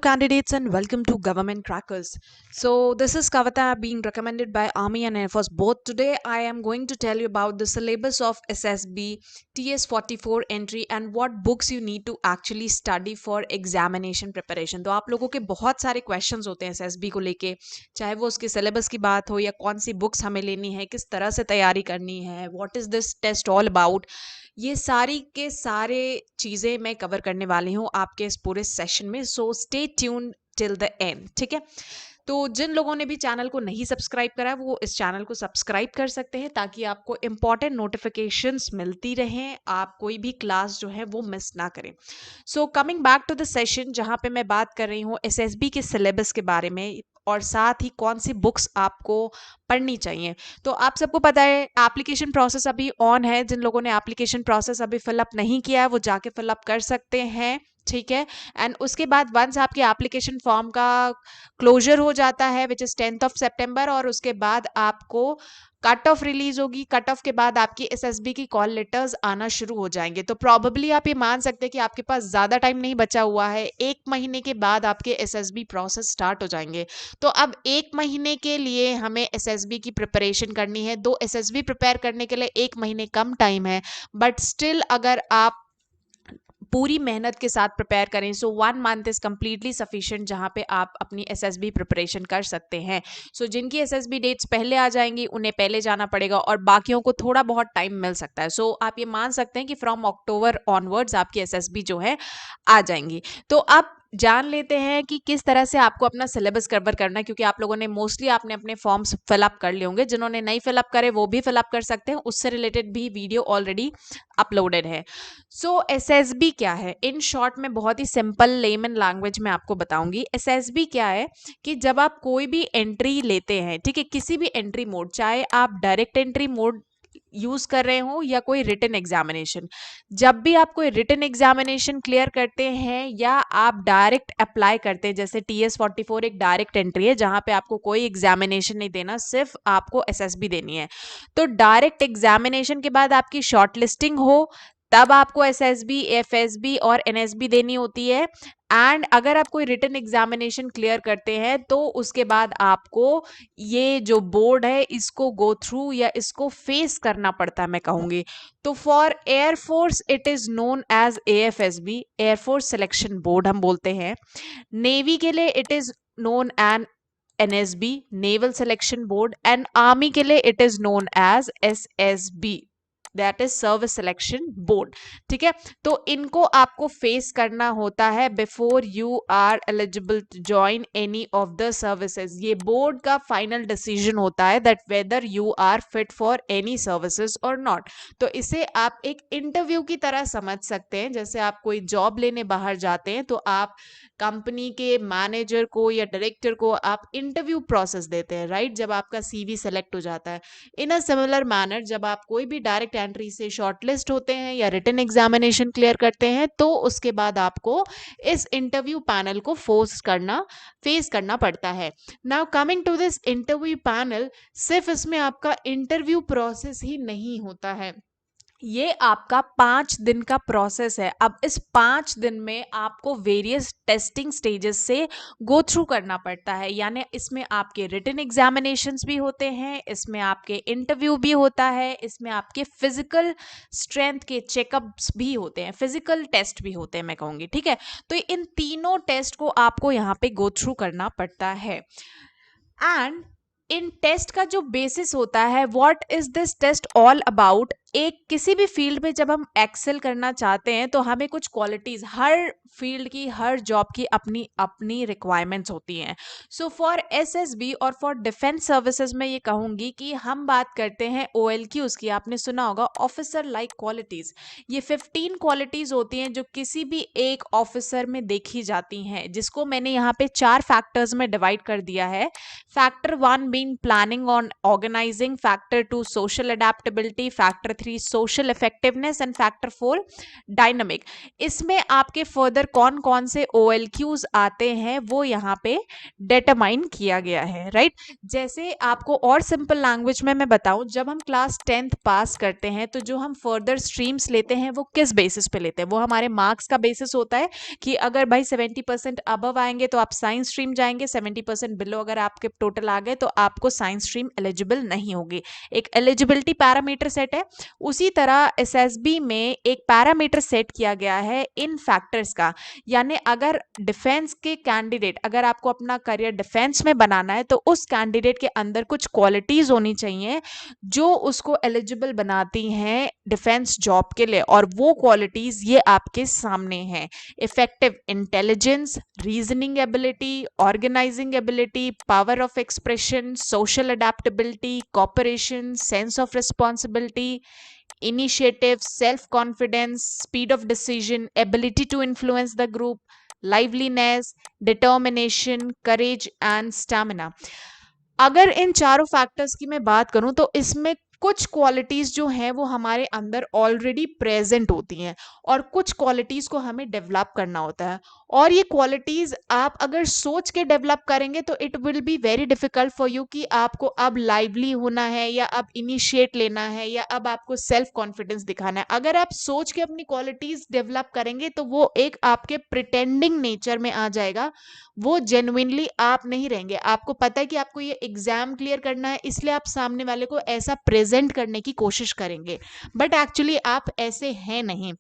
candidates, and welcome to Government Crackers. So, this is Kavita being recommended by Army and Air Force both. Today, I am going to tell you about the syllabus of SSB, TS44 entry, and what books you need to actually study for examination preparation. तो आप लोगों के बहुत सारे questions होते हैं SSB को लेके, चाहे वो उसके syllabus की बात हो या कौन सी books हमें लेनी है, किस तरह से तैयारी करनी है, what is this test all about. ये सारी के सारे चीज़ें मैं कवर करने वाली हूँ आपके इस पूरे सेशन में, so stay tune till the end. ठीक है, तो जिन लोगों ने भी चैनल को नहीं सब्सक्राइब करा है वो इस चैनल को सब्सक्राइब कर सकते हैं ताकि आपको इंपॉर्टेंट नोटिफिकेशंस मिलती रहें, आप कोई भी क्लास जो है वो मिस ना करें. So coming back to the session, जहाँ पे मैं बात कर रही हूँ एसएसबी के सिलेबस के बारे में और साथ ही कौन सी बुक्स आपको पढ़नी चाहिए. तो आप सबको पता है एप्लीकेशन प्रोसेस अभी ऑन है. जिन लोगों ने एप्लीकेशन प्रोसेस अभी फिलअप नहीं किया है वो जाके फिलअप कर सकते हैं. ठीक है, एंड उसके बाद वंस आपके एप्लीकेशन फॉर्म का क्लोजर हो जाता है विच इज 10th September, और उसके बाद आपको कट ऑफ रिलीज होगी. कट ऑफ के बाद आपकी एसएसबी की कॉल लेटर्स आना शुरू हो जाएंगे. तो प्रॉबेबली आप ये मान सकते हैं कि आपके पास ज़्यादा टाइम नहीं बचा हुआ है. 1 महीने के बाद आपके एसएसबी प्रोसेस स्टार्ट हो जाएंगे. तो अब 1 महीने के लिए हमें एसएसबी की प्रिपरेशन करनी है. दो एसएसबी प्रिपेयर करने के लिए 1 महीने कम टाइम है, बट स्टिल अगर आप पूरी मेहनत के साथ प्रिपेयर करें सो 1 month इज कम्प्लीटली सफिशिएंट जहाँ पे आप अपनी एसएसबी प्रिपरेशन कर सकते हैं. सो जिनकी एसएसबी डेट्स पहले आ जाएंगी उन्हें पहले जाना पड़ेगा और बाकियों को थोड़ा बहुत टाइम मिल सकता है. सो आप ये मान सकते हैं कि फ्रॉम अक्टूबर ऑनवर्ड्स आपकी एसएसबी जो है आ जाएंगी. तो अब जान लेते हैं कि किस तरह से आपको अपना सिलेबस कवर करना है, क्योंकि आप लोगों ने मोस्टली आपने अपने फॉर्म्स फिलअप कर लिए होंगे. जिन्होंने नहीं फिलअप करे वो भी फिलअप कर सकते हैं, उससे रिलेटेड भी वीडियो ऑलरेडी अपलोडेड है. सो एसएसबी क्या है इन शॉर्ट में बहुत ही सिंपल लेमन लैंग्वेज में आपको बताऊंगी. एसएसबी क्या है कि जब आप कोई भी एंट्री लेते हैं, ठीक है, किसी भी एंट्री मोड, चाहे आप डायरेक्ट एंट्री मोड यूज कर रहे हो या कोई रिटन एग्जामिनेशन, जब भी आप कोई रिटन एग्जामिनेशन क्लियर करते हैं या आप डायरेक्ट अप्लाई करते हैं, जैसे TS44 एक डायरेक्ट एंट्री है जहां पे आपको कोई एग्जामिनेशन नहीं देना, सिर्फ आपको एसएसबी देनी है. तो डायरेक्ट एग्जामिनेशन के बाद आपकी शॉर्ट लिस्टिंग हो तब आपको एसएसबी, एफएसबी और एनएसबी देनी होती है. एंड अगर आप कोई रिटन एग्जामिनेशन क्लियर करते हैं तो उसके बाद आपको ये जो बोर्ड है इसको गो थ्रू या इसको फेस करना पड़ता है, मैं कहूँगी. तो for air force it is known as AFSB, air force selection board हम बोलते हैं. नेवी के लिए it is known an NSB, naval selection board. And army के लिए it is known as SSB, that is service selection board. ठीक है, तो इनको आपको फेस करना होता है before you are eligible to join any of the services. ये बोर्ड का फाइनल डिसीजन होता है that whether you are fit for any services और नॉट. तो इसे आप एक इंटरव्यू की तरह समझ सकते हैं. जैसे आप कोई जॉब लेने बाहर जाते हैं तो आप कंपनी के मैनेजर को या डायरेक्टर को आप इंटरव्यू प्रोसेस देते हैं, राइट, जब आपका सीवी सेलेक्ट हो जाता है. इन अ सिमिलर मैनर जब आप कोई भी डायरेक्ट एंट्री से शॉर्टलिस्ट होते हैं या रिटन एग्जामिनेशन क्लियर करते हैं तो उसके बाद आपको इस इंटरव्यू पैनल को फेस करना पड़ता है. Now coming to this interview panel, सिर्फ इसमें आपका इंटरव्यू प्रोसेस ही नहीं होता है, ये आपका 5 दिन का प्रोसेस है. अब इस 5 दिन में आपको वेरियस टेस्टिंग स्टेजेस से गो थ्रू करना पड़ता है. यानी इसमें आपके रिटन एग्जामिनेशंस भी होते हैं, इसमें आपके इंटरव्यू भी होता है, इसमें आपके फिजिकल स्ट्रेंथ के चेकअप्स भी होते हैं, फिजिकल टेस्ट भी होते हैं, मैं कहूँगी. ठीक है, तो इन तीनों टेस्ट को आपको यहाँ पे गो थ्रू करना पड़ता है. एंड इन टेस्ट का जो बेसिस होता है, what is this test all about, एक किसी भी फील्ड में जब हम एक्सेल करना चाहते हैं तो हमें कुछ क्वालिटीज, हर फील्ड की हर जॉब की अपनी अपनी रिक्वायरमेंट्स होती हैं. सो फॉर एसएसबी और फॉर डिफेंस सर्विसेज में ये कहूँगी कि हम बात करते हैं OLQs की. आपने सुना होगा ऑफिसर लाइक क्वालिटीज. ये 15 क्वालिटीज होती हैं जो किसी भी एक ऑफिसर में देखी जाती हैं, जिसको मैंने यहाँ पे 4 फैक्टर्स में डिवाइड कर दिया है. Factor 1 mean planning on organizing, factor 2 social adaptability, factor 3 social effectiveness and factor 4 dynamic. इसमें आपके फर्दर कौन कौन से OLQs आते हैं वो यहाँ पे डिटरमाइन किया गया है, राइट? जैसे आपको और सिंपल लैंग्वेज में मैं बताऊं, जब हम क्लास 10th पास करते हैं तो जो हम फर्दर स्ट्रीम्स लेते हैं वो किस बेसिस पे लेते हैं? वो हमारे मार्क्स का बेसिस होता है कि अगर भाई 70% अबव आएंगे तो आप साइंस स्ट्रीम जाएंगे, 70% बिलो अगर आपके टोटल आ गए तो आपको साइंस स्ट्रीम एलिजिबल नहीं होगी। एक एलिजिबिलिटी पैरामीटर सेट है। उसी तरह एसएसबी में एक पैरामीटर सेट किया गया है इन फैक्टर्स का, यानी अगर डिफेंस के कैंडिडेट, अगर आपको अपना करियर डिफेंस में बनाना है तो उस कैंडिडेट के अंदर कुछ क्वालिटीज होनी चाहिए जो उसको एलिजिबल बनाती हैं डिफेंस जॉब के लिए, और वो क्वालिटीज ये आपके सामने हैं। Effective intelligence, reasoning ability, organising ability, power of expression, social adaptability, cooperation, sense of responsibility, initiative, self confidence, speed of decision, ability to influence the group, liveliness, determination, courage and stamina. अगर इन चारों factors की मैं बात करूं तो इसमें कुछ qualities जो हैं वो हमारे अंदर ऑलरेडी प्रेजेंट होती हैं और कुछ क्वालिटीज को हमें डेवलप करना होता है। और ये क्वालिटीज आप अगर सोच के डेवलप करेंगे तो it will be very difficult for you कि आपको अब लाइवली होना है या अब इनिशिएट लेना है या अब आपको सेल्फ कॉन्फिडेंस दिखाना है। अगर आप सोच के अपनी क्वालिटीज डेवलप करेंगे तो वो एक आपके प्रिटेंडिंग नेचर में आ जाएगा, वो जेन्युइनली आप नहीं रहेंगे। आपको पता है कि आपको ये एग्जाम क्लियर करना है, इसलिए आप सामने वाले को ऐसा प्रेजेंट करने की कोशिश करेंगे, बट एक्चुअली आप ऐसे हैं नहीं।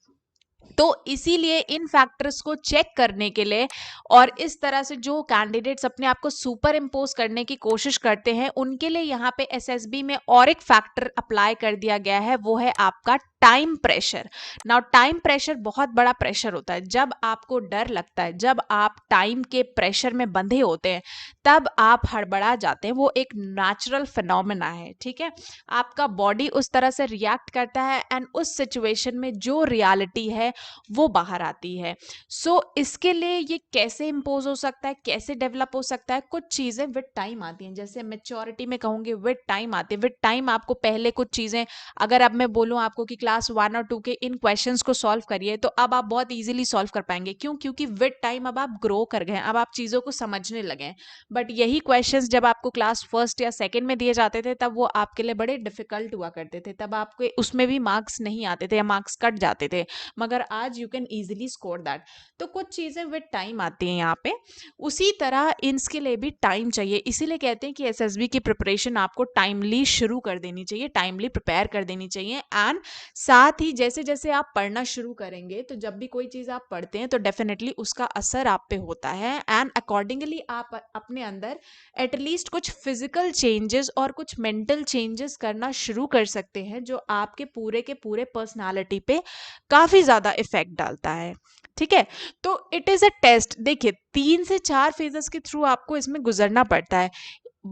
तो इसीलिए इन फैक्टर्स को चेक करने के लिए और इस तरह से जो कैंडिडेट्स अपने आप को सुपर इम्पोज करने की कोशिश करते हैं उनके लिए यहाँ पे एसएसबी में और एक फैक्टर अप्लाई कर दिया गया है, वो है आपका time pressure. Now time pressure बहुत बड़ा प्रेशर होता है। जब आपको डर लगता है, जब आप टाइम के प्रेशर में बंधे होते हैं, तब आप हड़बड़ा जाते हैं। वो एक नेचुरल फिनोमेना है, ठीक है? आपका बॉडी उस तरह से रिएक्ट करता है एंड उस सिचुएशन में जो रियलिटी है वो बाहर आती है। सो इसके लिए ये कैसे इम्पोज हो सकता है, कैसे डेवलप हो सकता है? कुछ चीजें विद टाइम आती हैं, जैसे मेच्योरिटी में कहूंगी विद टाइम आती है। विद टाइम आपको पहले कुछ चीजें, अगर अब मैं बोलूं आपको कि क्लास 1 और 2 के इन क्वेश्चंस को सॉल्व करिए तो अब आप बहुत इजीली सॉल्व कर पाएंगे। क्यों? क्योंकि विद टाइम अब आप ग्रो कर गए, अब आप चीजों को समझने लगे। बट यही क्वेश्चंस जब आपको क्लास फर्स्ट या सेकंड में दिए जाते थे तब वो आपके लिए बड़े डिफिकल्ट हुआ करते थे, तब आपके उसमें भी मार्क्स नहीं आते थे या मार्क्स कट जाते थे। मगर आज you can easily score that. तो कुछ चीजें विद टाइम आती हैं यहाँ पे, उसी तरह इनके लिए भी टाइम चाहिए। इसीलिए कहते हैं कि एसएसबी की प्रिपरेशन आपको टाइमली शुरू कर देनी चाहिए, टाइमली प्रिपेयर कर देनी चाहिए। एंड साथ ही जैसे जैसे आप पढ़ना शुरू करेंगे तो जब भी कोई चीज आप पढ़ते हैं तो डेफिनेटली उसका असर आप पे होता है एंड अकॉर्डिंगली आप अपने अंदर एटलीस्ट कुछ फिजिकल चेंजेस और कुछ मेंटल चेंजेस करना शुरू कर सकते हैं जो आपके पूरे के पूरे पर्सनालिटी पे काफी ज्यादा इफेक्ट डालता है, ठीक है? तो इट इज अ टेस्ट। देखिए 3 से 4 फेजेस के थ्रू आपको इसमें गुजरना पड़ता है।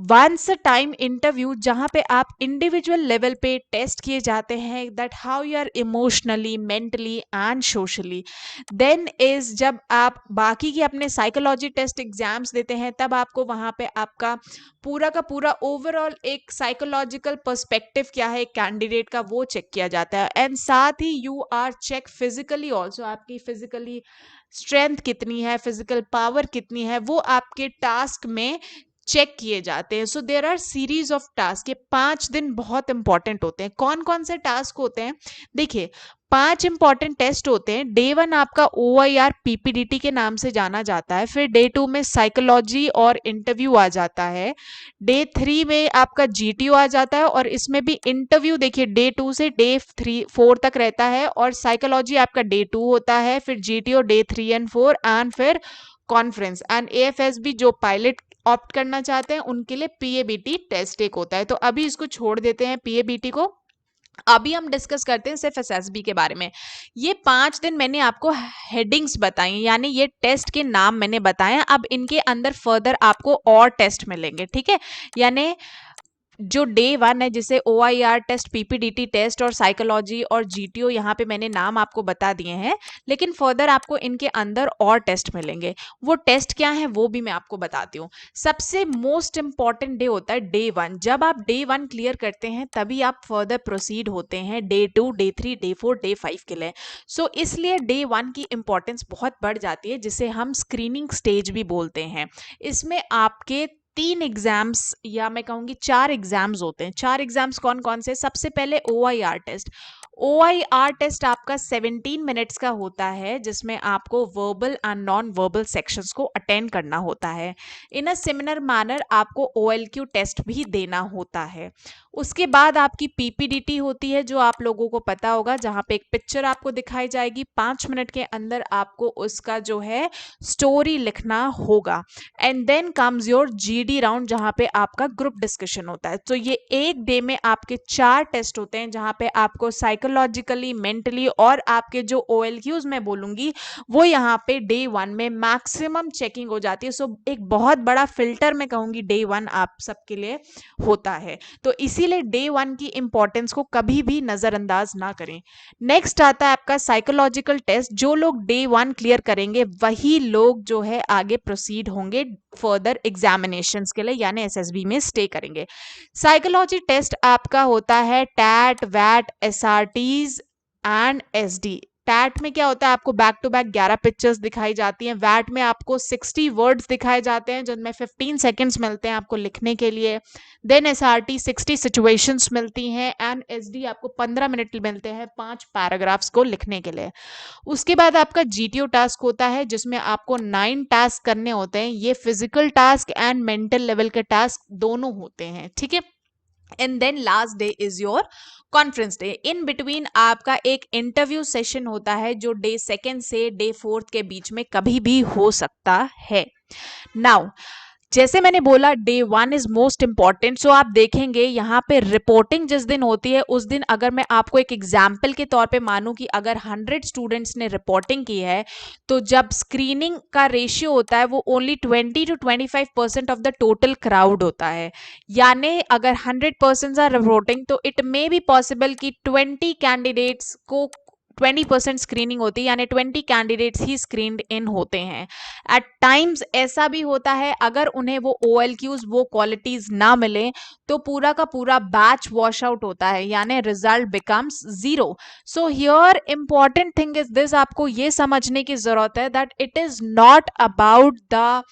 वंस अ टाइम इंटरव्यू जहाँ पे आप इंडिविजुअल लेवल पे टेस्ट किए जाते हैं that how you are emotionally, mentally and socially. Then is जब आप बाकी के अपने साइकोलॉजी टेस्ट एग्जाम्स देते हैं तब आपको वहाँ पे आपका पूरा का पूरा ओवरऑल एक साइकोलॉजिकल पर्सपेक्टिव क्या है कैंडिडेट का वो चेक किया जाता है। एंड साथ ही you are check physically also, आपकी फिजिकली स्ट्रेंथ कितनी है, फिजिकल पावर कितनी है, वो आपके टास्क में चेक किए जाते हैं। So there are series of task. ये 5 दिन बहुत इंपॉर्टेंट होते हैं। कौन कौन से टास्क होते हैं? देखिए 5 इंपॉर्टेंट टेस्ट होते हैं। डे 1 आपका OIR PPDT के नाम से जाना जाता है, फिर डे 2 में साइकोलॉजी और इंटरव्यू आ जाता है, डे 3 में आपका GTO आ जाता है और इसमें भी इंटरव्यू देखिए डे 2 से डे 4 तक रहता है और साइकोलॉजी आपका डे 2 होता है, फिर GTO डे 3 एंड 4 एंड फिर कॉन्फ्रेंस। एंड AFSB जो पायलट ऑप्ट करना चाहते हैं उनके लिए PABT टेस्ट एक होता है। तो अभी इसको छोड़ देते हैं PABT को, अभी हम डिस्कस करते हैं सिर्फ एसएसबी के बारे में। ये 5 दिन मैंने आपको हेडिंग्स बताई, यानी ये टेस्ट के नाम मैंने बताए। अब इनके अंदर फर्दर आपको और टेस्ट मिलेंगे, ठीक है? यानी जो डे वन है, जिसे OIR टेस्ट, PPDT टेस्ट और साइकोलॉजी और GTO, यहाँ पे मैंने नाम आपको बता दिए हैं, लेकिन फर्दर आपको इनके अंदर और टेस्ट मिलेंगे। वो टेस्ट क्या है वो भी मैं आपको बताती हूँ। सबसे मोस्ट इंपॉर्टेंट डे होता है डे वन। जब आप डे वन क्लियर करते हैं तभी आप फर्दर प्रोसीड होते हैं day two, day three, day four, day five के लिए। सो इसलिए डे वन की इंपॉर्टेंस बहुत बढ़ जाती है, जिसे हम स्क्रीनिंग स्टेज भी बोलते हैं। इसमें आपके 3 एग्जाम्स या मैं कहूँगी 4 एग्जाम्स होते हैं। 4 एग्जाम्स कौन कौन से? सबसे पहले OIR टेस्ट। OIR टेस्ट आपका 17 मिनट्स का होता है, जिसमें आपको verbal and non verbal sections को अटेंड करना होता है। इन अ सिमिलर मैनर आपको OLQ टेस्ट भी देना होता है। उसके बाद आपकी PPDT होती है, जो आप लोगों को पता होगा, जहाँ पे एक पिक्चर आपको दिखाई जाएगी। 5 मिनट के अंदर आपको उसका जो है स्टोरी लिखना होगा। And then comes your GD round, जहाँ पे आपका ग्रुप डिस्कशन होता है। तो ये एक डे में आपके 4 टेस्ट होते हैं, जहाँ पे आपको साइकोलॉजिकली, मेंटली और आपके जो OLQs मैं बोलूंगी वो यहाँ पे डे वन में मैक्सिमम चेकिंग हो जाती है। सो एक बहुत बड़ा फिल्टर मैं कहूंगी डे वन आप सबके लिए होता है। तो इसीलिए डे वन की इंपॉर्टेंस को कभी भी नजरअंदाज ना करें। नेक्स्ट आता है आपका साइकोलॉजिकल टेस्ट। जो लोग डे वन क्लियर करेंगे वही लोग जो है आगे प्रोसीड होंगे फर्दर एग्जामिनेशंस के लिए, यानी SSB में स्टे करेंगे। साइकोलॉजी टेस्ट आपका होता है टैट, वैट, SRTs एंड SD। टैट में क्या होता है, आपको बैक टू बैक 11 पिक्चर्स दिखाई जाती हैं। वैट में आपको 60 वर्ड्स दिखाए जाते हैं, जिनमें 15 सेकेंड्स मिलते हैं आपको लिखने के लिए। देन SRT 60 सिचुएशंस मिलती हैं एंड SD आपको 15 मिनट मिलते हैं 5 पैराग्राफ्स को लिखने के लिए। उसके बाद आपका GTO टास्क होता है, जिसमें आपको 9 टास्क करने होते हैं। ये physical task and mental level के टास्क दोनों होते हैं, ठीक है। And then last day is your conference day. In between आपका एक इंटरव्यू सेशन होता है, जो डे सेकेंड से डे फोर्थ के बीच में कभी भी हो सकता है। नाउ जैसे मैंने बोला day one is most important. So आप देखेंगे यहाँ पे रिपोर्टिंग जिस दिन होती है उस दिन, अगर मैं आपको एक एग्जाम्पल के तौर पे मानूं कि अगर 100 स्टूडेंट्स ने रिपोर्टिंग की है, तो जब स्क्रीनिंग का रेशियो होता है वो only 20 to 25% of the total crowd होता है। यानी अगर 100% आर रिपोर्टिंग, तो इट मे बी पॉसिबल कि 20 कैंडिडेट्स को 20% स्क्रीनिंग होती है, यानी 20 कैंडिडेट्स ही स्क्रीन्ड इन होते हैं। एट टाइम्स ऐसा भी होता है, अगर उन्हें वो OLQs, वो क्वालिटीज ना मिले, तो पूरा का पूरा बैच वॉश आउट होता है, यानी result becomes 0। So here important thing is this, आपको ये समझने की जरूरत है that it is not about the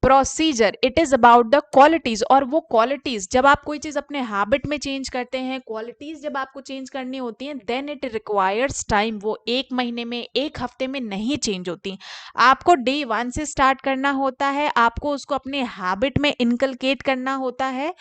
procedure, it is about the qualities. और वो क्वालिटीज, जब आप कोई चीज अपने हैबिट में चेंज करते हैं, क्वालिटीज जब आपको चेंज करनी होती हैं, देन इट रिक्वायर्स टाइम। वो एक महीने में, एक हफ्ते में नहीं चेंज होती। आपको डे वन से स्टार्ट करना होता है, आपको उसको अपने हैबिट में इनकलकेट करना होता है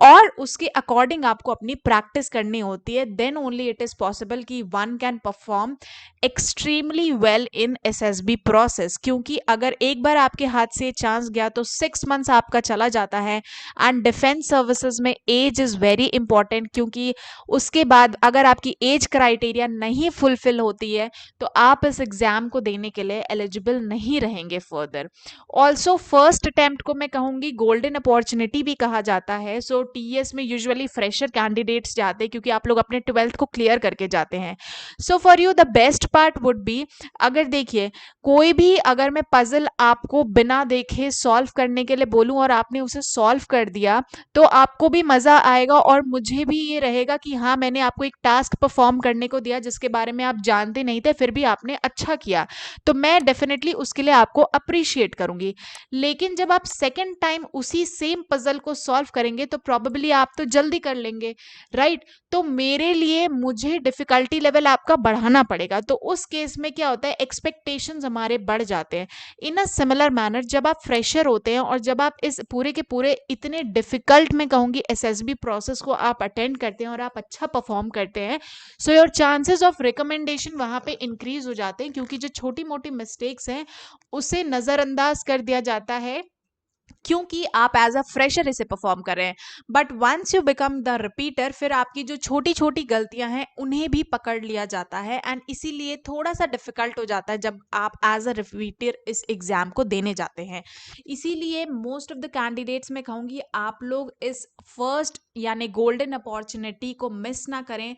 और उसके अकॉर्डिंग आपको अपनी प्रैक्टिस करनी होती है। Then only it is possible कि one can perform extremely well in SSB process. क्योंकि अगर एक बार आपके हाथ से चांस गया तो 6 मंथ्स आपका चला जाता है। एंड डिफेंस सर्विसेज में एज इज वेरी इंपॉर्टेंट, क्योंकि उसके बाद अगर आपकी एज क्राइटेरिया नहीं फुलफिल होती है तो आप इस एग्जाम को देने के लिए एलिजिबल नहीं रहेंगे फर्दर। ऑल्सो फर्स्ट अटेम्प्ट को मैं कहूंगी गोल्डन अपॉर्चुनिटी भी कहा जाता है। सो TS में यूजुअली फ्रेशर कैंडिडेट्स जाते हैं, क्योंकि आप लोग अपने 12th को क्लियर करके जाते हैं। So for you the best part would be, अगर देखिए कोई भी, अगर मैं पजल आपको बिना देखे सॉल्व करने के लिए बोलूं और आपने उसे सॉल्व कर दिया, तो आपको भी मजा आएगा और मुझे भी ये रहेगा कि हाँ, मैंने आपको एक टास्क परफॉर्म करने को दिया जिसके बारे में आप जानते नहीं थे, फिर भी आपने अच्छा किया, तो मैं डेफिनेटली उसके लिए आपको अप्रिशिएट करूंगी। लेकिन जब आप सेकेंड टाइम उसी सेम पजल को सॉल्व करेंगे तो प्रॉबेबली आप तो जल्दी कर लेंगे, राइट। तो मेरे लिए, मुझे डिफिकल्टी लेवल आपका बढ़ाना पड़ेगा। तो उस केस में क्या होता है, एक्सपेक्टेशंस हमारे बढ़ जाते हैं। इन अ सिमिलर मैनर जब आप फ्रेशर होते हैं और जब आप इस पूरे के पूरे इतने डिफिकल्ट, मैं कहूंगी SSB प्रोसेस को आप अटेंड करते हैं और आप अच्छा परफॉर्म करते हैं, so your chances of recommendation वहां पे इंक्रीज हो जाते हैं। क्योंकि जो छोटी मोटी मिस्टेक्स हैं उसे नजरअंदाज कर दिया जाता है क्योंकि आप एज अ फ्रेशर इसे परफॉर्म कर रहे हैं। But once you become the repeater, फिर आपकी जो छोटी छोटी गलतियां हैं उन्हें भी पकड़ लिया जाता है, एंड इसीलिए थोड़ा सा डिफिकल्ट हो जाता है जब आप एज अ रिपीटर इस एग्जाम को देने जाते हैं। इसीलिए मोस्ट ऑफ द कैंडिडेट्स में कहूंगी आप लोग इस फर्स्ट यानी गोल्डन अपॉर्चुनिटी को मिस ना करें,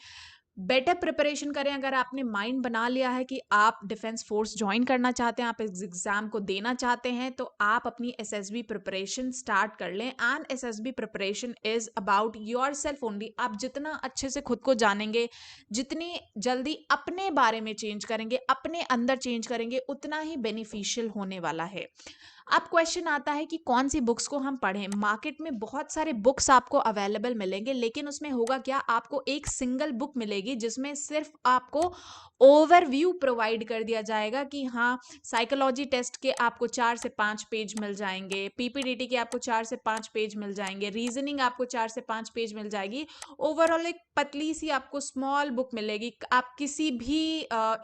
बेटर प्रिपरेशन करें। अगर आपने माइंड बना लिया है कि आप डिफेंस फोर्स ज्वाइन करना चाहते हैं, आप इस एग्जाम को देना चाहते हैं, तो आप अपनी एसएसबी प्रिपरेशन स्टार्ट कर लें। And SSB preparation is about your self only. आप जितना अच्छे से खुद को जानेंगे, जितनी जल्दी अपने बारे में चेंज करेंगे, अपने अंदर चेंज करेंगे, उतना ही बेनिफिशियल होने वाला है। अब क्वेश्चन आता है कि कौन सी बुक्स को हम पढ़ें। मार्केट में बहुत सारे बुक्स आपको अवेलेबल मिलेंगे, लेकिन उसमें होगा क्या, आपको एक सिंगल बुक मिलेगी जिसमें सिर्फ आपको ओवरव्यू प्रोवाइड कर दिया जाएगा कि हाँ, साइकोलॉजी टेस्ट के आपको 4 से 5 पेज मिल जाएंगे, पीपीडीटी के आपको 4 से 5 पेज मिल जाएंगे, रीजनिंग आपको 4 से 5 पेज मिल जाएगी। ओवरऑल एक पतली सी आपको स्मॉल बुक मिलेगी। आप किसी भी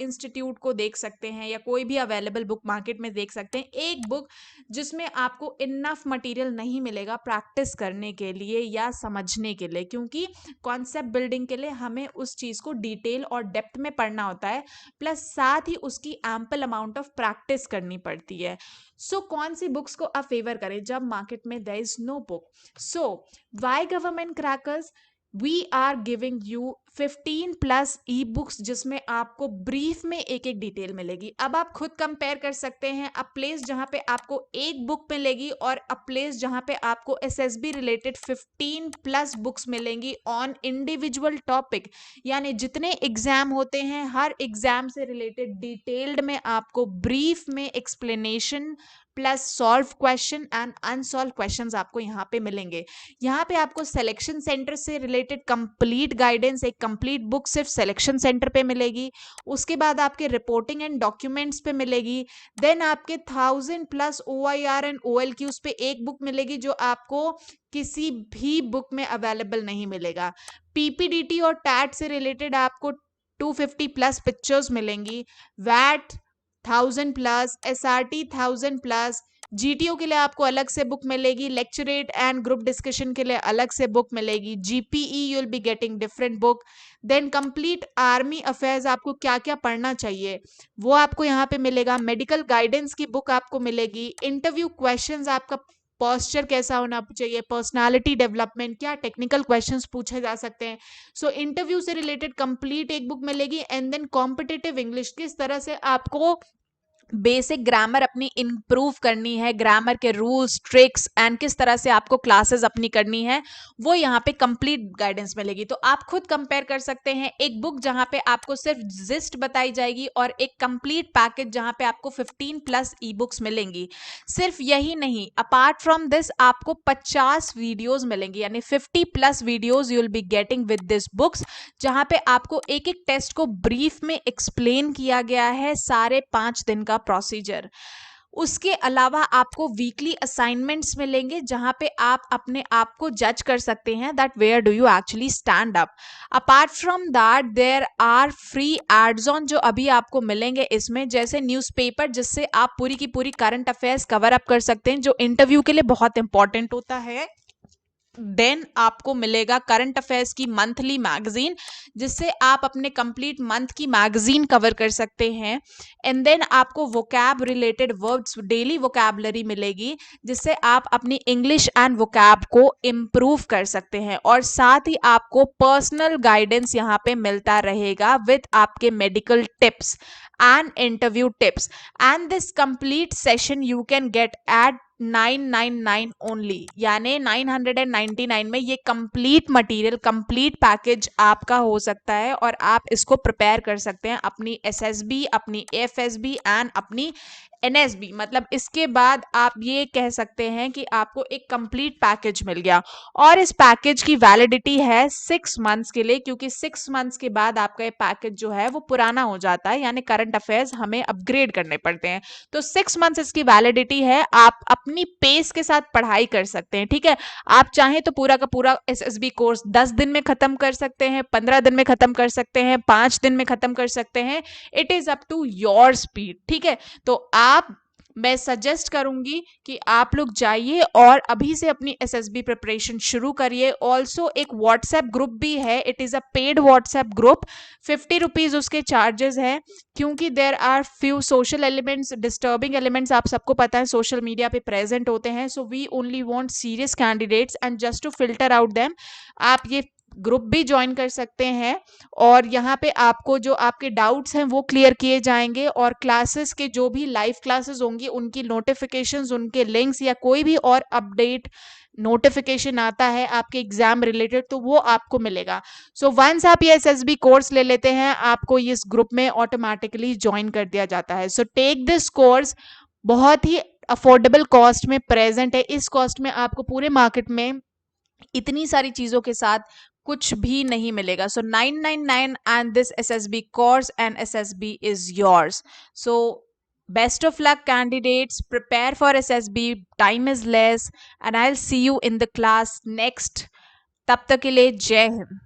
इंस्टीट्यूट को देख सकते हैं या कोई भी अवेलेबल बुक मार्केट में देख सकते हैं, एक बुक जिसमें आपको इनफ मटेरियल नहीं मिलेगा प्रैक्टिस करने के लिए या समझने के लिए, क्योंकि कॉन्सेप्ट बिल्डिंग के लिए हमें उस चीज को डिटेल और डेप्थ में पढ़ना होता है, प्लस साथ ही उसकी एम्पल अमाउंट ऑफ प्रैक्टिस करनी पड़ती है। सो कौन सी बुक्स को आप फेवर करें जब मार्केट में there is no book? So why Government Crackers, we are giving you 15 plus ebooks जिसमें आपको ब्रीफ में एक एक डिटेल मिलेगी। अब आप खुद कंपेयर कर सकते हैं, अ प्लेस जहां पे आपको एक बुक मिलेगी और अ प्लेस जहां पे आपको एसएसबी रिलेटेड 15 प्लस बुक्स मिलेंगी ऑन इंडिविजुअल टॉपिक। यानी जितने एग्जाम होते हैं, हर एग्जाम से रिलेटेड डिटेल्ड में आपको ब्रीफ में explanation plus solve question and unsolve questions आपको यहाँ पे मिलेंगे। यहाँ पे आपको सिलेक्शन सेंटर से रिलेटेड कंप्लीट गाइडेंस, एक कंप्लीट बुक सिर्फ सिलेक्शन सेंटर पे मिलेगी। उसके बाद आपके रिपोर्टिंग एंड डॉक्यूमेंट्स पे मिलेगी। देन आपके 1000+ OIR एंड OLQs पे एक बुक मिलेगी जो आपको किसी भी बुक में अवेलेबल नहीं मिलेगा। पीपीडीटी और टैट से रिलेटेड आपको 250+ पिक्चर्स मिलेंगी। वैट 1000+, SRT 1000+, जीटीओ के लिए आपको अलग से बुक मिलेगी, लेक्चरेट एंड ग्रुप डिस्कशन के लिए अलग से बुक मिलेगी, GPE you will be getting different book. Then complete army affairs, आपको क्या क्या पढ़ना चाहिए वो आपको यहाँ पे मिलेगा। मेडिकल गाइडेंस की बुक आपको मिलेगी। इंटरव्यू क्वेश्चंस, आपका पोस्चर कैसा होना चाहिए, पर्सनालिटी डेवलपमेंट, क्या टेक्निकल क्वेश्चंस पूछे जा सकते हैं। सो इंटरव्यू से रिलेटेड कंप्लीट एक बुक मिलेगी। एंड देन कॉम्पिटिटिव इंग्लिश, किस तरह से आपको बेसिक ग्रामर अपनी इंप्रूव करनी है, ग्रामर के रूल्स ट्रिक्स एंड किस तरह से आपको क्लासेस अपनी करनी है, वो यहाँ पे कंप्लीट गाइडेंस मिलेगी। तो आप खुद कंपेयर कर सकते हैं, एक बुक जहाँ पे आपको सिर्फ जिस्ट बताई जाएगी और एक कंप्लीट पैकेज जहाँ पे आपको 15+ ई बुक्स मिलेंगी। सिर्फ यही नहीं, अपार्ट फ्रॉम दिस आपको 50 वीडियोज मिलेंगी, यानी 50+ videos you will be getting with this books, जहां पे आपको एक एक टेस्ट को ब्रीफ में एक्सप्लेन किया गया है, सारे 5 दिन का प्रोसीजर। उसके अलावा आपको वीकली असाइनमेंट्स मिलेंगे जहां पे आप अपने आप को जज कर सकते हैं that where do you actually stand up. Apart from that there are free ads on जो अभी आपको मिलेंगे इसमें, जैसे न्यूज़पेपर जिससे आप पूरी की पूरी करंट अफेयर्स कवर अप कर सकते हैं जो इंटरव्यू के लिए बहुत इंपॉर्टेंट होता है। देन आपको मिलेगा करंट अफेयर्स की मंथली मैगजीन जिससे आप अपने कंप्लीट मंथ की मैगजीन कवर कर सकते हैं। एंड देन आपको vocab related words, daily vocabulary मिलेगी जिससे आप अपनी इंग्लिश एंड वोकैब को इम्प्रूव कर सकते हैं। और साथ ही आपको पर्सनल गाइडेंस यहाँ पे मिलता रहेगा विद आपके medical tips and interview tips. And this complete session you can get at 999 only, यानी 999 में ये कंप्लीट मटेरियल, कंप्लीट पैकेज आपका हो सकता है और आप इसको प्रिपेयर कर सकते हैं अपनी एसएसबी, अपनी एफएसबी एंड अपनी एनएसबी। मतलब इसके बाद आप ये कह सकते हैं कि आपको एक कंप्लीट पैकेज मिल गया। और इस पैकेज की वैलिडिटी है 6 मंथ्स के लिए, क्योंकि 6 मंथ्स के बाद आपका ये पैकेज जो है वो पुराना हो जाता है, यानी करंट अफेयर्स हमें अपग्रेड करने पड़ते हैं। तो 6 मंथ्स इसकी वैलिडिटी है, आप अपनी पेस के साथ पढ़ाई कर सकते हैं। ठीक है, आप चाहें तो पूरा का पूरा एसएसबी कोर्स 10 दिन में खत्म कर सकते हैं, 15 दिन में खत्म कर सकते हैं, 5 दिन में खत्म कर सकते हैं। It is up to your speed. ठीक है, तो आप मैं सजेस्ट करूंगी कि आप लोग जाइए और अभी से अपनी एसएसबी प्रिपरेशन शुरू करिए। ऑल्सो एक व्हाट्सएप ग्रुप भी है, it is a paid WhatsApp group, 50 rupees उसके चार्जेस हैं, क्योंकि there are few social elements, disturbing elements, आप सबको पता है सोशल मीडिया पे प्रेजेंट होते हैं। So we only want serious candidates and just to filter out them, आप ये ग्रुप भी ज्वाइन कर सकते हैं। और यहाँ पे आपको जो आपके डाउट्स हैं वो क्लियर किए जाएंगे, और क्लासेस के जो भी लाइव क्लासेस होंगी उनकी नोटिफिकेशंस, उनके लिंक्स या कोई भी और अपडेट नोटिफिकेशन आता है आपके एग्जाम रिलेटेड तो वो आपको मिलेगा। सो वंस आप ये एसएसबी कोर्स ले लेते हैं आपको इस ग्रुप में ऑटोमेटिकली ज्वाइन कर दिया जाता है। सो टेक दिस कोर्स, बहुत ही अफोर्डेबल कॉस्ट में प्रेजेंट है। इस कॉस्ट में आपको पूरे मार्केट में इतनी सारी चीजों के साथ कुछ भी नहीं मिलेगा। सो 999 and this SSB course and SSB is yours. So best of luck candidates, prepare for SSB, time is less and I will see you in the class next. तब तक के लिए जय हिंद।